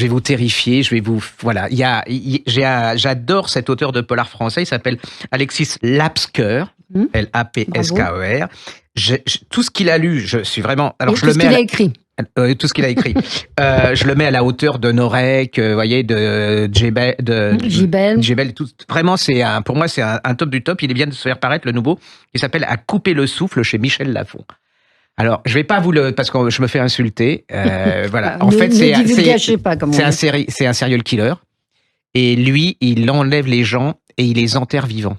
je vais vous terrifier, voilà. J'adore cet auteur de polar français. Il s'appelle Alexis Lapsker, Lapsker. Tout ce qu'il a lu, je suis vraiment. Alors je le mets. Tout ce qu'il a écrit. Tout ce qu'il a écrit. Je le mets à la hauteur de Norek, voyez, de Djebel. Tout. Vraiment, pour moi, c'est un top du top. Il vient de se faire paraître le nouveau, qui s'appelle À couper le souffle chez Michel Lafon. Alors, je vais pas parce que je me fais insulter. Voilà. En fait, c'est un serial killer. Et lui, il enlève les gens et il les enterre vivants.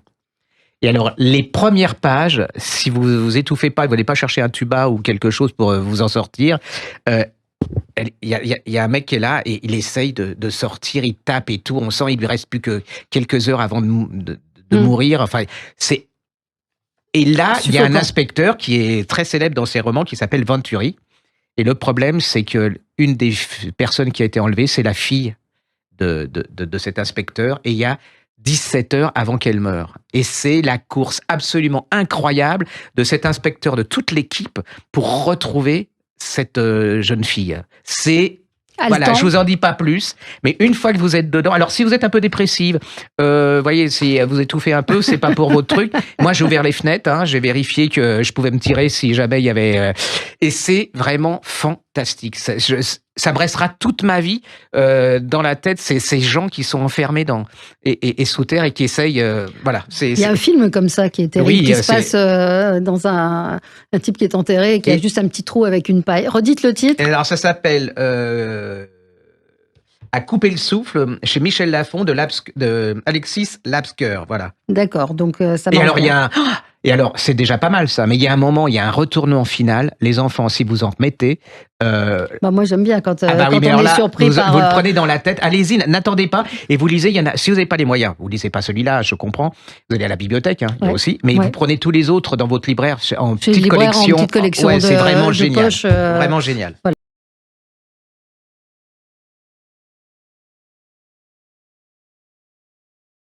Et alors, les premières pages, si vous vous étouffez pas, vous n'allez pas chercher un tuba ou quelque chose pour vous en sortir, il y a un mec qui est là et il essaye de sortir, il tape et tout. On sent qu'il lui reste plus que quelques heures avant de mourir. Enfin, et là, il y a un inspecteur qui est très célèbre dans ses romans qui s'appelle Venturi. Et le problème, c'est que une des personnes qui a été enlevée, c'est la fille de cet inspecteur. Et il y a 17 heures avant qu'elle meure. Et c'est la course absolument incroyable de cet inspecteur, de toute l'équipe, pour retrouver cette jeune fille. Voilà, je vous en dis pas plus, mais une fois que vous êtes dedans, alors si vous êtes un peu dépressive, voyez, si vous étouffez un peu, c'est pas pour votre truc. Moi, j'ai ouvert les fenêtres, j'ai vérifié que je pouvais me tirer si jamais il y avait. Et c'est vraiment fantastique. Ça me restera toute ma vie dans la tête. Ces gens qui sont enfermés et sous terre et qui essayent. Voilà. Il y a un film comme ça qui est terrible, qui se passe dans un type qui est enterré et qui a juste un petit trou avec une paille. Redites le titre. Alors ça s'appelle À couper le souffle chez Michel Lafon de Alexis Lapsker. Voilà. D'accord. Donc ça. Et alors, c'est déjà pas mal ça, mais il y a un moment, il y a un retournement final. Les enfants, si vous en remettez... moi, j'aime bien quand on est surpris vous le prenez dans la tête. Allez-y, n'attendez pas. Et vous lisez, si vous n'avez pas les moyens, vous lisez pas celui-là, je comprends. Vous allez à la bibliothèque, il y a aussi. Mais vous prenez tous les autres dans votre libraire en petite collection. C'est vraiment génial. Vraiment génial. Voilà.